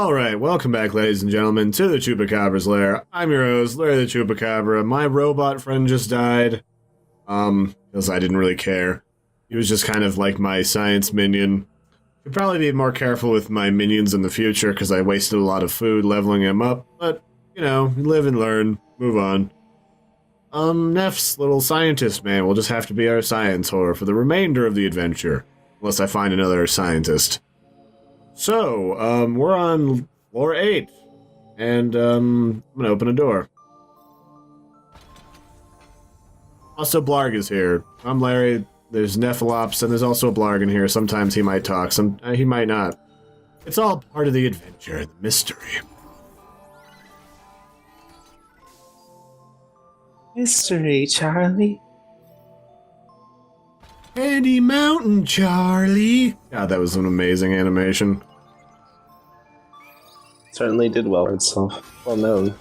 Alright, welcome back, ladies and gentlemen, to the Chupacabra's lair. I'm your host, Larry the Chupacabra. My robot friend just died. Because I didn't really care. He was just kind of like my science minion. Could probably be more careful with my minions in the future, because I wasted a lot of food leveling him up. But, you know, live and learn. Move on. Neff's little scientist man will just have to be our science whore for the remainder of the adventure. Unless I find another scientist. So, we're on floor 8, and, I'm gonna open a door. Also, Blarg is here. I'm Larry, there's Nephalops, and there's also a Blarg in here. Sometimes he might talk, he might not. It's all part of the adventure, the mystery. Mystery, Charlie. Candy Mountain, Charlie! God, that was an amazing animation. Certainly did well for itself. Well known.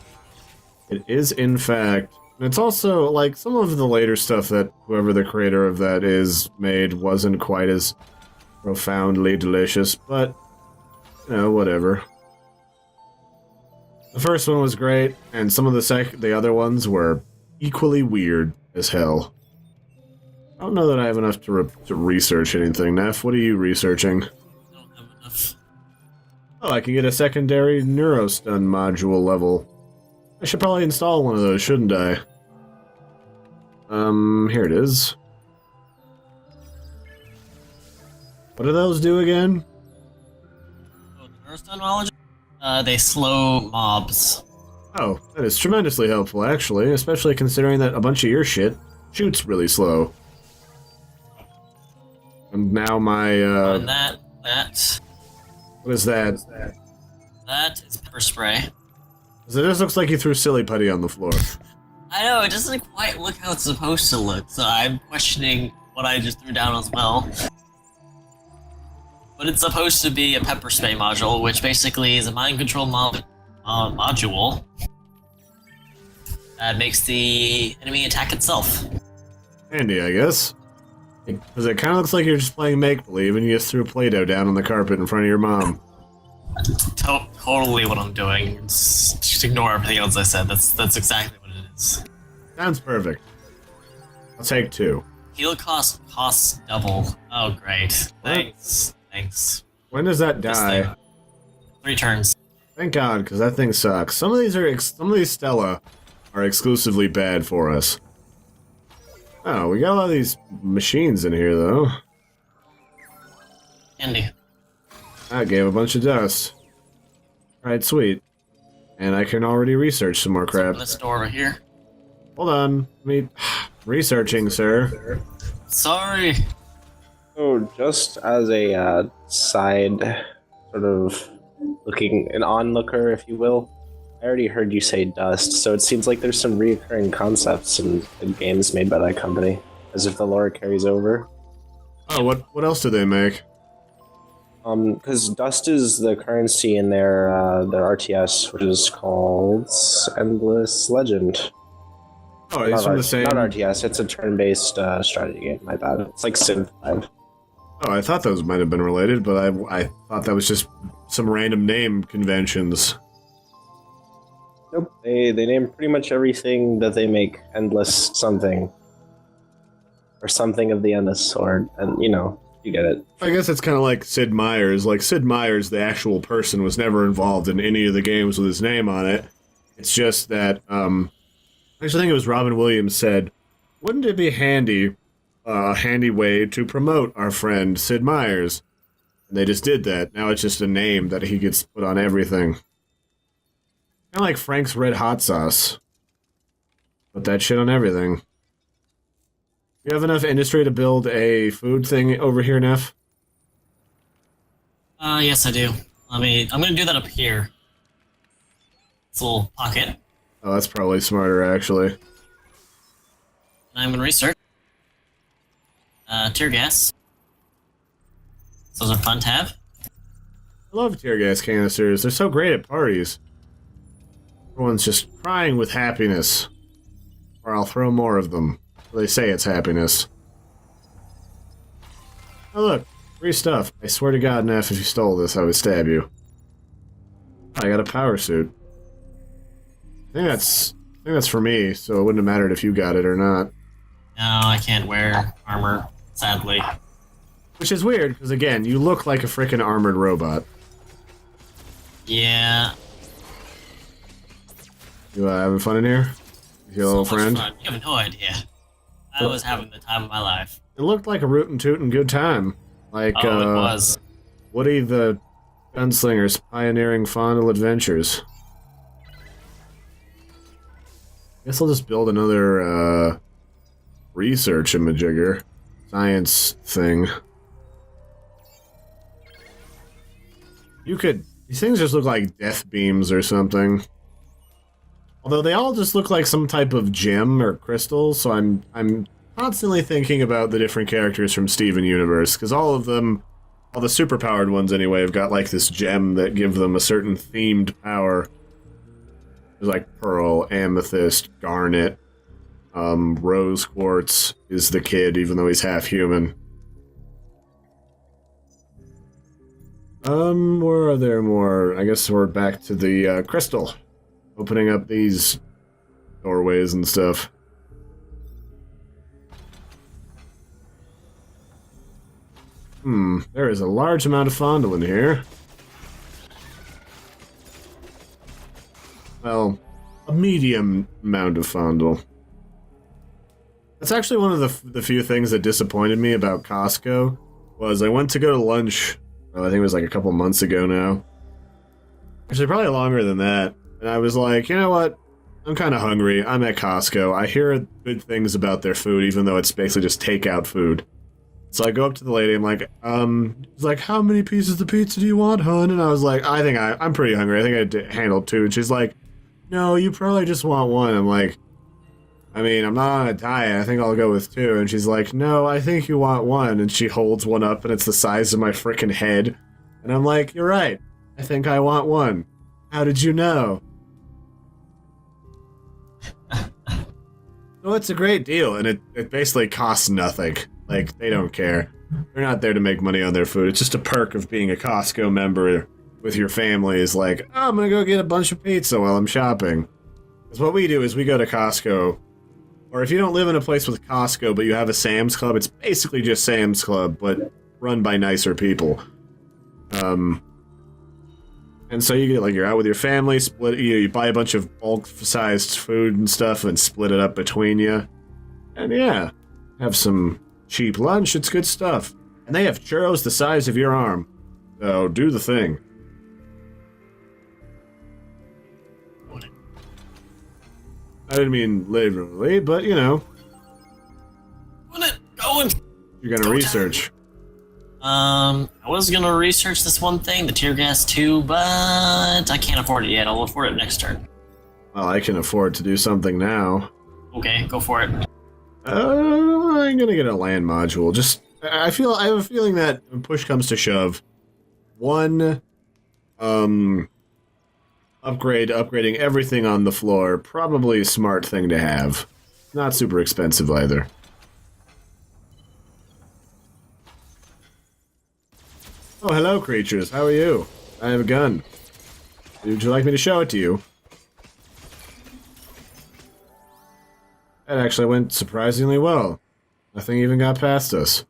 It is, in fact. And it's also, like, some of the later stuff that whoever the creator of that is made wasn't quite as profoundly delicious, but, you know, whatever. The first one was great, and some of the other ones were equally weird as hell. I don't know that I have enough to research anything. Neff, what are you researching? I don't have enough. Oh, I can get a secondary neurostun module level. I should probably install one of those, shouldn't I? Here it is. What do those do again? Oh, the neurostun knowledge? They slow mobs. Oh, that is tremendously helpful, actually, especially considering that a bunch of your shit shoots really slow. And now my, And what is that? that is pepper spray. So this looks like you threw silly putty on the floor. I know, it doesn't quite look how it's supposed to look, so I'm questioning what I just threw down as well. But it's supposed to be a pepper spray module, which basically is a mind control module that makes the enemy attack itself. Handy, I guess. Because it kind of looks like you're just playing make-believe and you just threw Play-Doh down on the carpet in front of your mom. Totally what I'm doing. Just ignore everything else I said. That's exactly what it is. Sounds perfect. I'll take 2. Heal costs double. Oh, great. Thanks. When does that die? 3 turns. Thank God, because that thing sucks. Some of these Stella are exclusively bad for us. Oh, we got a lot of these machines in here, though. Andy. That gave a bunch of dust. Alright, sweet. And I can already research some more crap. This door over here. Hold on. Researching, sir. Sorry. So, just as a side sort of an onlooker, if you will, I already heard you say dust, so it seems like there's some recurring concepts in games made by that company, as if the lore carries over. Oh, what else do they make? Because dust is the currency in their RTS, which is called Endless Legend. Oh, it's from the same... Not RTS, it's a turn-based strategy game, my bad. It's like Civ 5. Oh, I thought those might have been related, but I thought that was just some random name conventions. Nope, they name pretty much everything that they make endless something. Or something of the endless sort, and you know, you get it. I guess it's kind of like Sid Meier's. Like, Sid Meier's, the actual person, was never involved in any of the games with his name on it. It's just that, actually I think it was Robin Williams said, wouldn't it be handy, a handy way to promote our friend Sid Meier's? And they just did that. Now it's just a name that he gets put on everything. Kind of like Frank's Red Hot Sauce. Put that shit on everything. You have enough industry to build a food thing over here, Neff? Yes I do. I'm gonna do that up here. It's a little pocket. Oh, that's probably smarter, actually. And I'm gonna research. Tear gas. Those are fun to have. I love tear gas canisters. They're so great at parties. Everyone's just crying with happiness. Or I'll throw more of them. They say it's happiness. Oh look, free stuff. I swear to God, Neff, if you stole this, I would stab you. I got a power suit. I think that's for me, so it wouldn't have mattered if you got it or not. No, I can't wear armor, sadly. Which is weird, because again, you look like a freaking armored robot. Yeah. You having fun in here? Your little So much friend? fun. You have no idea. I was having the time of my life. It looked like a rootin' tootin' good time. Like, Oh, it was. Woody the Gunslinger's pioneering fondle adventures. Guess I'll just build another, research imajigger. Science thing. These things just look like death beams or something. Although they all just look like some type of gem or crystal, so I'm constantly thinking about the different characters from Steven Universe, because all of them, all the superpowered ones anyway, have got like this gem that give them a certain themed power. There's like pearl, amethyst, garnet, rose quartz is the kid, even though he's half human. Where are there more? I guess we're back to the crystal. Opening up these doorways and stuff. There is a large amount of fondle in here. Well, a medium amount of fondle. That's actually one of the few things that disappointed me about Costco, was I went to go to lunch, I think it was like a couple months ago now. Actually, probably longer than that. And I was like, you know what? I'm kind of hungry. I'm at Costco. I hear good things about their food, even though it's basically just takeout food. So I go up to the lady, I'm like, she's like, how many pieces of pizza do you want, hun? And I was like, I'm pretty hungry. I think I handled 2. And she's like, no, you probably just want 1. I'm like, I mean, I'm not on a diet. I think I'll go with 2. And she's like, no, I think you want 1. And she holds one up, and it's the size of my frickin' head. And I'm like, you're right. I think I want 1. How did you know? So it's a great deal, and it basically costs nothing. Like, they don't care. They're not there to make money on their food. It's just a perk of being a Costco member with your family is like, oh, I'm gonna go get a bunch of pizza while I'm shopping. Because what we do is we go to Costco, or if you don't live in a place with Costco but you have a Sam's Club, it's basically just Sam's Club, but run by nicer people. And so you get, like, you're out with your family, you buy a bunch of bulk-sized food and stuff and split it up between you. And yeah, have some cheap lunch, it's good stuff. And they have churros the size of your arm. So do the thing. I didn't mean literally, but you know. Going. You're gonna research. I was gonna research this one thing, the tear gas tube, but I can't afford it yet. I'll afford it next turn. Well, I can afford to do something now. Okay, go for it. I'm gonna get a land module. Just, I have a feeling that when push comes to shove, upgrading everything on the floor, probably a smart thing to have. Not super expensive either. Oh, hello, creatures. How are you? I have a gun. Would you like me to show it to you? That actually went surprisingly well. Nothing even got past us.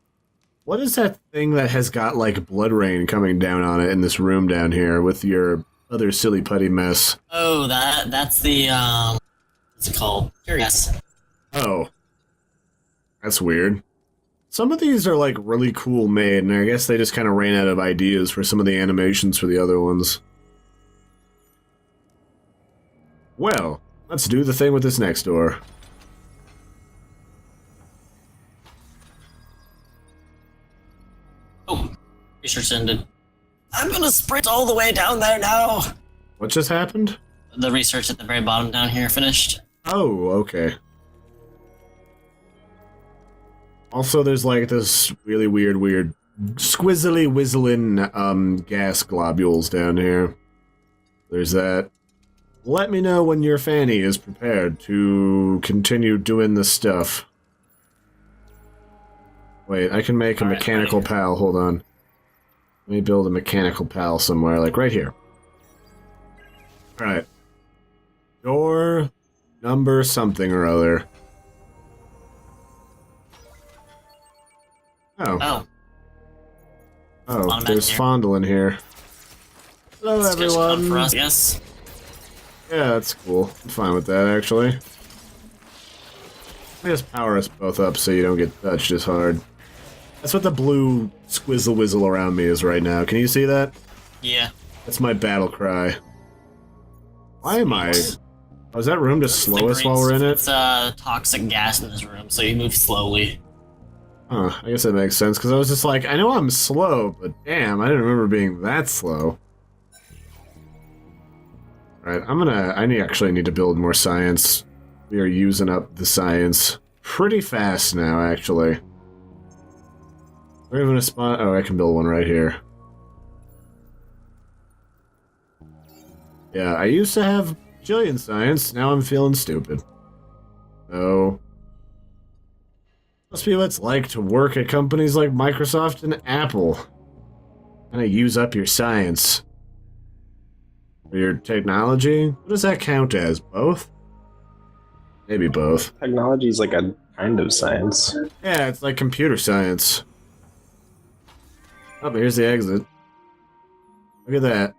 What is that thing that has got, like, blood rain coming down on it in this room down here with your other silly putty mess? Oh, that's the, what's it called? Tear gas. Oh. That's weird. Some of these are, like, really cool made, and I guess they just kind of ran out of ideas for some of the animations for the other ones. Well, let's do the thing with this next door. Oh, research ended. I'm gonna sprint all the way down there now! What just happened? The research at the very bottom down here finished. Oh, okay. Also, there's like this really weird squizzly whistling gas globules down here. There's that. Let me know when your fanny is prepared to continue doing this stuff. Wait, I can make a mechanical pal. Hold on. Let me build a mechanical pal somewhere, like right here. Alright. Door number something or other. Oh. Oh, Oh, there's here. Fondle in here. Hello, it's just fun everyone. for us. Yes. Yeah, that's cool. I'm fine with that, actually. I just power us both up so you don't get touched as hard. That's what the blue squizzle whizzle around me is right now. Can you see that? Yeah. That's my battle cry. Why am I... Oh, is that room to slow us green while we're in it? It's toxic gas in this room, so you move slowly. Huh, I guess that makes sense, because I was just like, I know I'm slow, but damn, I didn't remember being that slow. Alright, I actually need to build more science. We are using up the science pretty fast now, actually. We're even a spot... Oh, I can build one right here. Yeah, I used to have bajillion science, now I'm feeling stupid. So... Must be what it's like to work at companies like Microsoft and Apple. Kinda use up your science. Or your technology? What does that count as? Both? Maybe both. Technology is like a kind of science. Yeah, it's like computer science. Oh, but here's the exit. Look at that.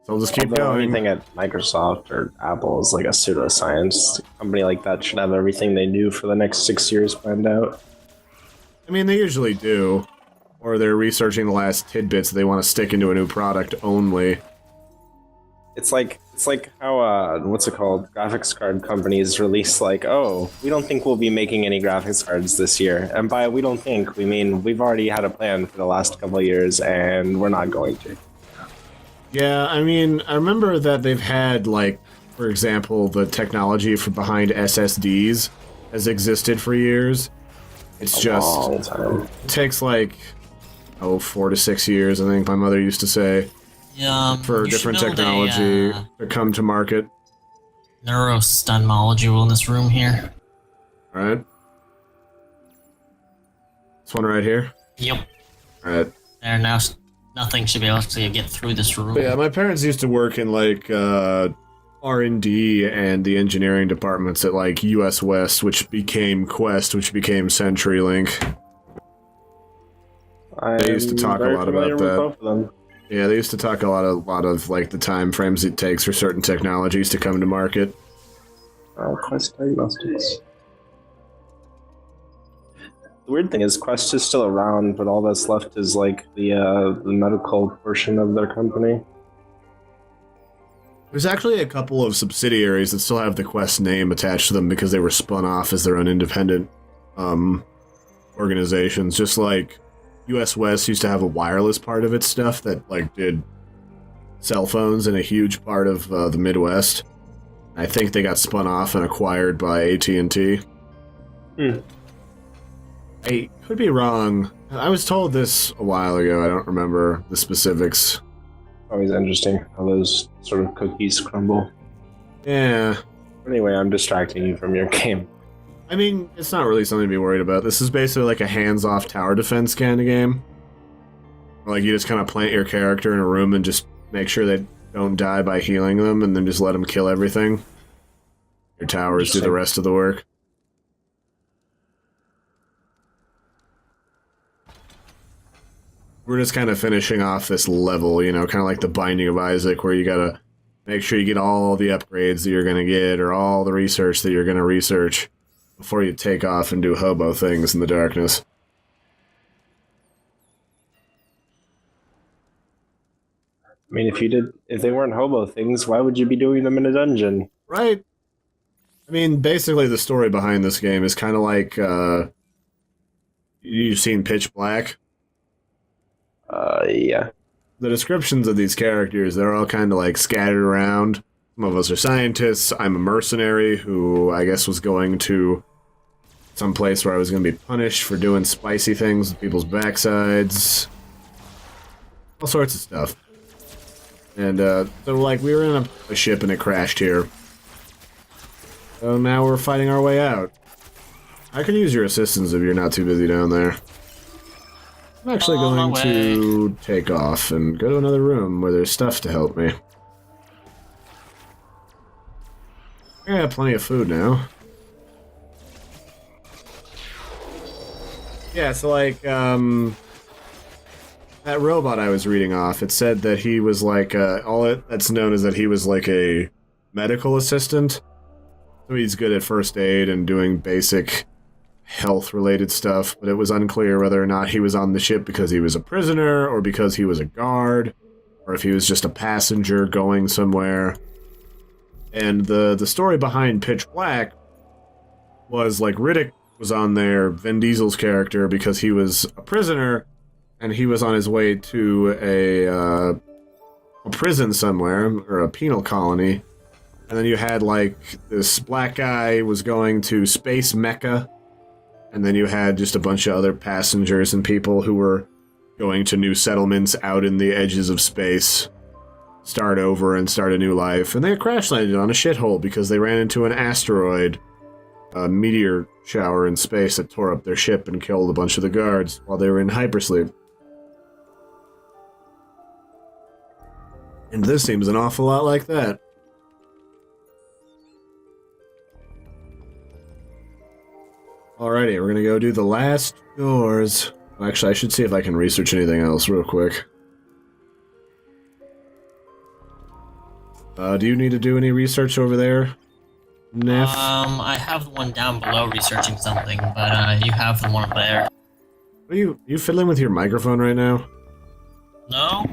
So I'll just keep Although going. anything at Microsoft or Apple is like a pseudoscience. A company like that should have everything they do for the next 6 years planned out. I mean, they usually do. Or they're researching the last tidbits they want to stick into a new product only. It's like how what's it called? Graphics card companies release like, oh, we don't think we'll be making any graphics cards this year. And by we don't think, we mean we've already had a plan for the last couple of years and we're not going to. Yeah, I mean, I remember that they've had, like, for example, the technology for behind SSDs has existed for years. It's just... long time. It takes, like, 4 to 6 years, I think my mother used to say, for You different should build technology to come to market. neurostun module in this room here. Alright. This one right here? Yep. Alright. There, now nothing should be able to get through this room. Yeah, my parents used to work in, like, R&D and the engineering departments at, like, US West, which became Quest, which became CenturyLink. They used to talk a lot about that. Both of them. Yeah, they used to talk a lot of like the time frames it takes for certain technologies to come to market. Quest Diagnostics. The weird thing is, Quest is still around, but all that's left is like the medical portion of their company. There's actually a couple of subsidiaries that still have the Quest name attached to them because they were spun off as their own independent organizations. Just like US West used to have a wireless part of its stuff that like did cell phones in a huge part of the Midwest. I think they got spun off and acquired by AT&T. I could be wrong. I was told this a while ago. I don't remember the specifics. Always interesting how those sort of cookies crumble. Yeah. Anyway, I'm distracting you from your game. I mean, it's not really something to be worried about. This is basically like a hands-off tower defense kind of game. Like, you just kind of plant your character in a room and just make sure they don't die by healing them, and then just let them kill everything. Your towers do the rest of the work. We're just kind of finishing off this level, you know, kind of like the Binding of Isaac, where you gotta make sure you get all the upgrades that you're gonna get, or all the research that you're gonna research, before you take off and do hobo things in the darkness. I mean, if they weren't hobo things, why would you be doing them in a dungeon? Right. I mean, basically the story behind this game is kind of like, you've seen Pitch Black? Yeah. The descriptions of these characters, they're all kind of like scattered around. Some of us are scientists. I'm a mercenary who I guess was going to some place where I was going to be punished for doing spicy things with people's backsides. All sorts of stuff. And, so, like, we were in a ship and it crashed here. So now we're fighting our way out. I could use your assistance if you're not too busy down there. I'm actually On my going to take off and go to another room where there's stuff to help me. I got plenty of food now. Yeah, so like, that robot I was reading off, it said that he was like, that's known is that he was like a medical assistant. So he's good at first aid and doing basic health-related stuff, but it was unclear whether or not he was on the ship because he was a prisoner, or because he was a guard, or if he was just a passenger going somewhere. And the story behind Pitch Black was, like, Riddick was on there, Vin Diesel's character, because he was a prisoner, and he was on his way to a prison somewhere, or a penal colony. And then you had, like, this black guy was going to Space Mecca, and then you had just a bunch of other passengers and people who were going to new settlements out in the edges of space, start over and start a new life. And they crash landed on a shithole because they ran into an asteroid, a meteor shower in space that tore up their ship and killed a bunch of the guards while they were in hypersleep. And this seems an awful lot like that. Alrighty, we're gonna go do the last doors. Actually, I should see if I can research anything else real quick. Do you need to do any research over there, Neff? I have the one down below researching something, but you have the one up there. Are you fiddling with your microphone right now? No?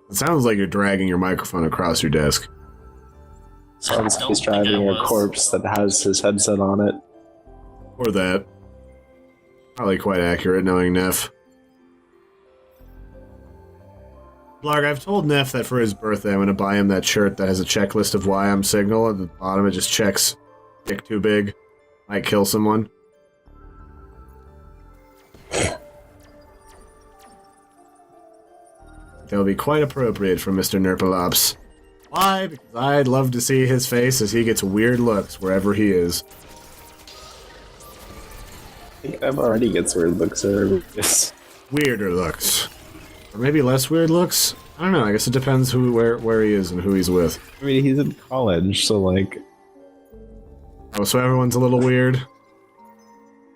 It sounds like you're dragging your microphone across your desk. Sounds like he's driving a corpse that has his headset on it. Or that. Probably quite accurate, knowing Neff. Blarg, I've told Neff that for his birthday I'm going to buy him that shirt that has a checklist of why I'm single. At the bottom it just checks dick too big, might kill someone. That would be quite appropriate for Mr. Nerpalops. Why? Because I'd love to see his face as he gets weird looks wherever he is. I think I've already gets weird looks or Weirder looks. Or maybe less weird looks? I don't know, I guess it depends where he is and who he's with. I mean, he's in college, so like... Oh, so everyone's a little weird?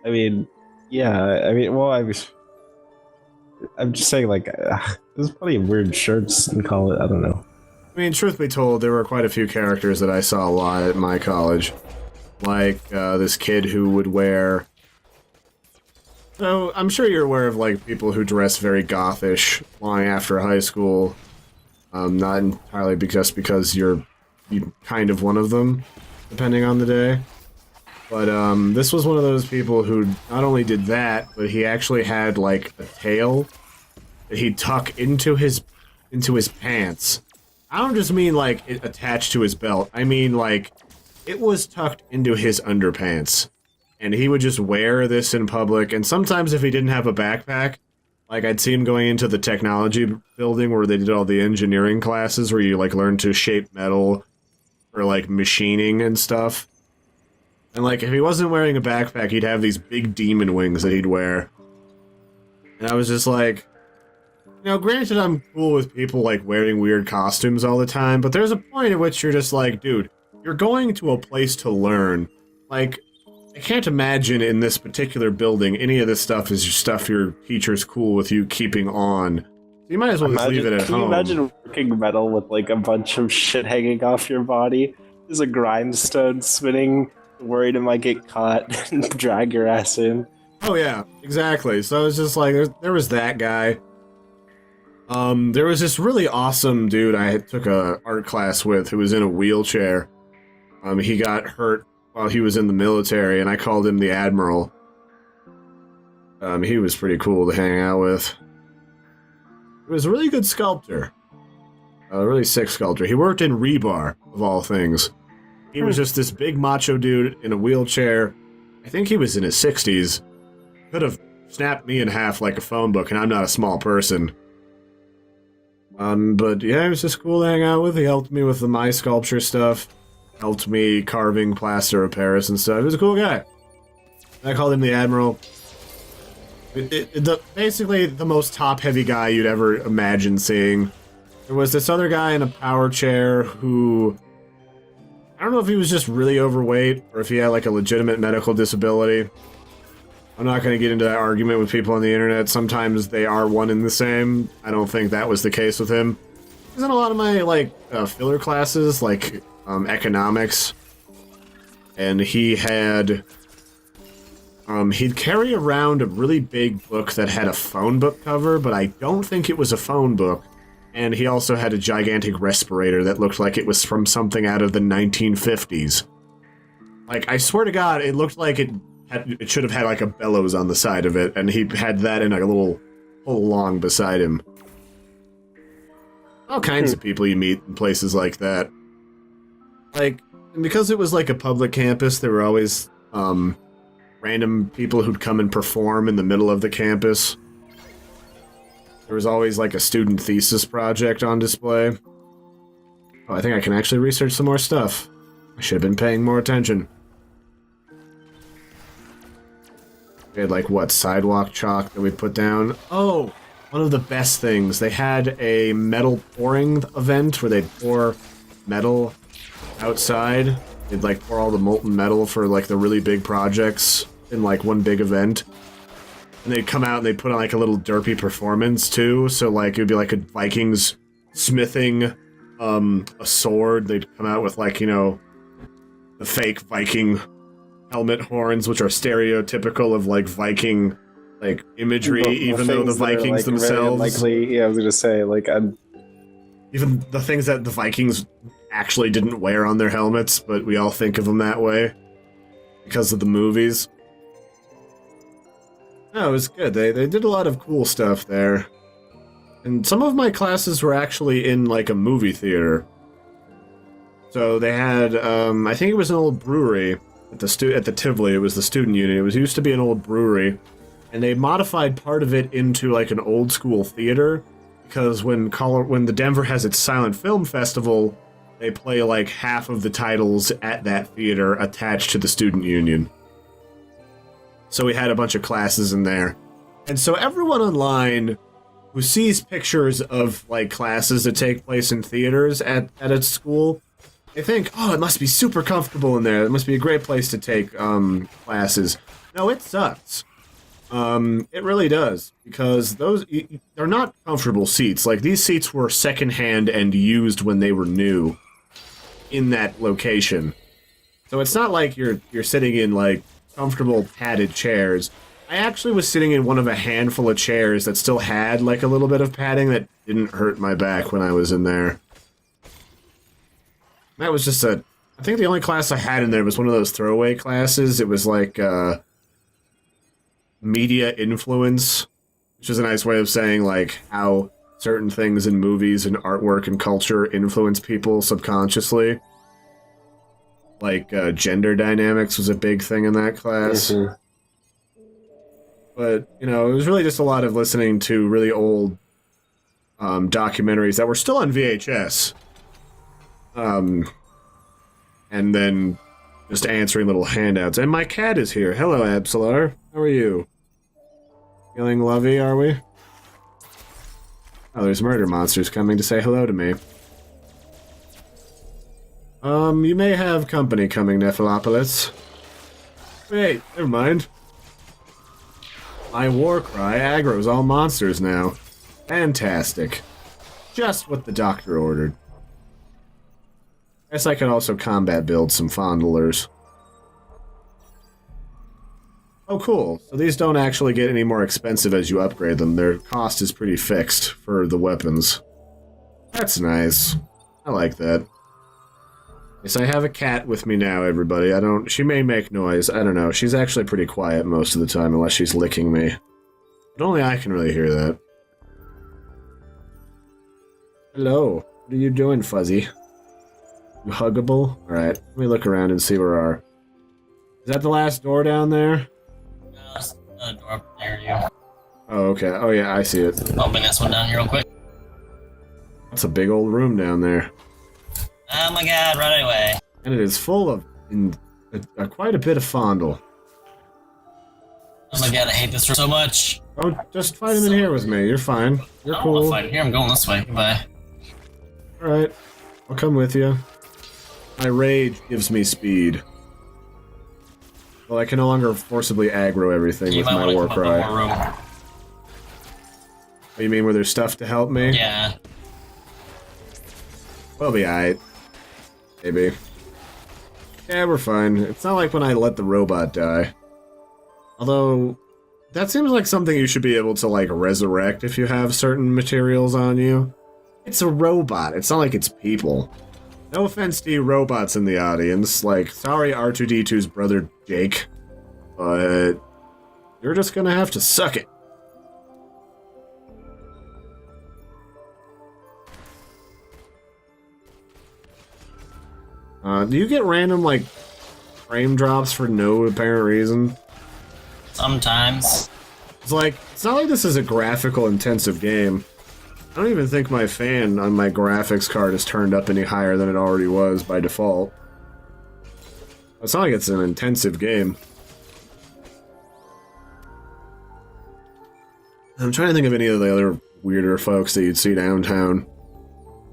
I mean, yeah, I mean, well, I'm just saying, like, there's plenty of weird shirts in college, I don't know. I mean, truth be told, there were quite a few characters that I saw a lot at my college. Like, this kid who would wear... So, I'm sure you're aware of, like, people who dress very gothish long after high school. Not entirely because you're kind of one of them, depending on the day. But, this was one of those people who not only did that, but he actually had, like, a tail that he'd tuck into his pants. I don't just mean, like, it attached to his belt. I mean, like, it was tucked into his underpants. And he would just wear this in public, and sometimes if he didn't have a backpack, like I'd see him going into the technology building where they did all the engineering classes where you like learn to shape metal or like machining and stuff. And like if he wasn't wearing a backpack, he'd have these big demon wings that he'd wear. And I was just like, you know, granted I'm cool with people like wearing weird costumes all the time, but there's a point at which you're just like, dude, you're going to a place to learn. Like, I can't imagine in this particular building any of this stuff is stuff your teacher's cool with you keeping on. So you might as well just leave it at home. Can you imagine working metal with like a bunch of shit hanging off your body? There's a grindstone spinning, worried it might get caught and drag your ass in. Oh yeah, exactly. So I was just like, there was that guy. There was this really awesome dude I took a art class with who was in a wheelchair. He got hurt while he was in the military, and I called him the Admiral. He was pretty cool to hang out with. He was a really good sculptor. A really sick sculptor. He worked in rebar, of all things. He was just this big macho dude in a wheelchair. I think he was in his 60s. Could have snapped me in half like a phone book, and I'm not a small person. But yeah, it was just cool to hang out with. He helped me with the My Sculpture stuff. Helped me carving plaster of Paris and stuff. He was a cool guy. I called him the Admiral. Basically the most top-heavy guy you'd ever imagine seeing. There was this other guy in a power chair who... I don't know if he was just really overweight or if he had like a legitimate medical disability. I'm not going to get into that argument with people on the internet. Sometimes they are one and the same. I don't think that was the case with him. He was in a lot of my like filler classes, like economics, and he had he'd carry around a really big book that had a phone book cover, but I don't think it was a phone book. And he also had a gigantic respirator that looked like it was from something out of the 1950s. Like, I swear to God, it looked like it should have had like a bellows on the side of it, and he had that in like a little pull along beside him. All kinds of people you meet in places like that. Like, and because it was like a public campus, there were always random people who'd come and perform in the middle of the campus. There was always like a student thesis project on display. Oh, I think I can actually research some more stuff. I should have been paying more attention. We had like, what, sidewalk chalk that we put down? Oh, one of the best things. They had a metal pouring event where they'd pour metal outside. They'd like pour all the molten metal for like the really big projects in like one big event. And they'd come out and they'd put on like a little derpy performance too. So like it would be like a Vikings smithing a sword. They'd come out with like, you know, the fake Viking helmet horns, which are stereotypical of like Viking like imagery, even though the Vikings like, themselves. Likely, yeah, I was gonna say like even the things that the Vikings actually didn't wear on their helmets, but we all think of them that way because of the movies. No, it was good. They did a lot of cool stuff there. And some of my classes were actually in, like, a movie theater. So they had, I think it was an old brewery at the Tivoli. It was the student unit. It used to be an old brewery. And they modified part of it into, like, an old-school theater. Because when the Denver has its silent film festival, they play, like, half of the titles at that theater attached to the student union. So we had a bunch of classes in there. And so everyone online who sees pictures of, like, classes that take place in theaters at a school, they think, oh, it must be super comfortable in there. It must be a great place to take classes. No, it sucks. It really does. Because they're not comfortable seats. Like, these seats were secondhand and used when they were new in that location. So it's not like you're sitting in, like, comfortable padded chairs. I actually was sitting in one of a handful of chairs that still had like a little bit of padding that didn't hurt my back when I was in there. That was just I think the only class I had in there was one of those throwaway classes. It was like media influence, which is a nice way of saying like how certain things in movies and artwork and culture influence people subconsciously. Like, gender dynamics was a big thing in that class. Mm-hmm. But, you know, it was really just a lot of listening to really old documentaries that were still on VHS. And then just answering little handouts. And my cat is here. Hello, Absolar. How are you? Feeling lovey, are we? Oh, there's murder monsters coming to say hello to me. You may have company coming, Nephalopolis. Wait, never mind. My war cry aggro's all monsters now. Fantastic. Just what the doctor ordered. Guess I could also combat build some fondlers. Oh, cool. So these don't actually get any more expensive as you upgrade them. Their cost is pretty fixed for the weapons. That's nice. I like that. Yes, I have a cat with me now, everybody. She may make noise. I don't know. She's actually pretty quiet most of the time, unless she's licking me. But only I can really hear that. Hello. What are you doing, Fuzzy? You huggable? Alright, let me look around and see where we are. Is that the last door down there? No, it's the door up there, you. Oh, okay. Oh, yeah, I see it. I'll bring this one down here real quick. That's a big old room down there. Oh my god, run away. And it is full of quite a bit of fondle. Oh my god, I hate this room so much. Oh, just fight him in here with me. You're fine. You're I don't want to cool. fight here. I'm going this way. Goodbye. Alright. I'll come with you. My rage gives me speed. Well, I can no longer forcibly aggro everything You with might my want to war come up one cry. more room. What, you mean where there's stuff to help me? Yeah. We'll be alright. Maybe. Yeah, we're fine. It's not like when I let the robot die. Although, that seems like something you should be able to, like, resurrect if you have certain materials on you. It's a robot. It's not like it's people. No offense to you robots in the audience. Like, sorry R2-D2's brother Jake. But you're just gonna have to suck it. Do you get random, like, frame drops for no apparent reason? Sometimes. It's like, it's not like this is a graphical intensive game. I don't even think my fan on my graphics card is turned up any higher than it already was by default. It's not like it's an intensive game. I'm trying to think of any of the other weirder folks that you'd see downtown.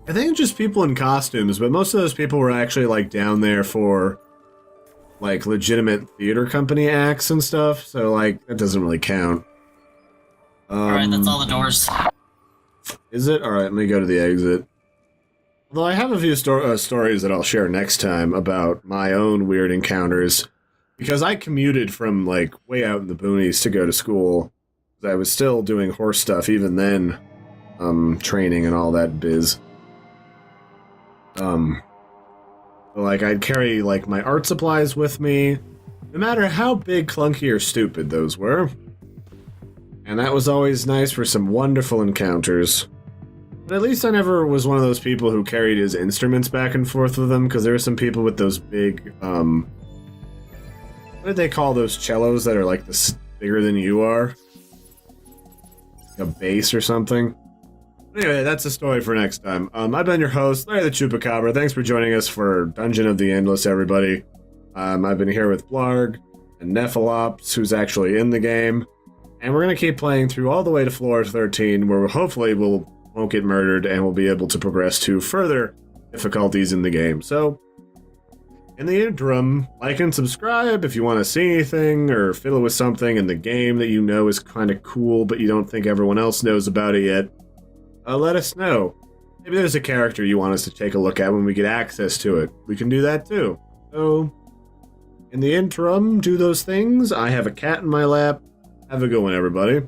I think just people in costumes, but most of those people were actually, like, down there for, like, legitimate theater company acts and stuff, so, like, that doesn't really count. Alright, that's all the doors. Is it? Alright, let me go to the exit. Although I have a few stories that I'll share next time about my own weird encounters, because I commuted from, like, way out in the boonies to go to school. I was still doing horse stuff even then, training and all that biz. Like, I'd carry, like, my art supplies with me, no matter how big, clunky, or stupid those were. And that was always nice for some wonderful encounters. But at least I never was one of those people who carried his instruments back and forth with him, because there were some people with those big, what did they call those cellos that are, like, this bigger than you are? A bass or something? Anyway, that's a story for next time. I've been your host, Larry the Chupacabra. Thanks for joining us for Dungeon of the Endless, everybody. I've been here with Blarg and Nephalops, who's actually in the game. And we're going to keep playing through all the way to floor 13, where hopefully won't get murdered and we'll be able to progress to further difficulties in the game. So, in the interim, like and subscribe if you want to see anything or fiddle with something in the game that you know is kind of cool, but you don't think everyone else knows about it yet. Let us know. Maybe there's a character you want us to take a look at when we get access to it. We can do that too. So, in the interim, do those things. I have a cat in my lap. Have a good one, everybody.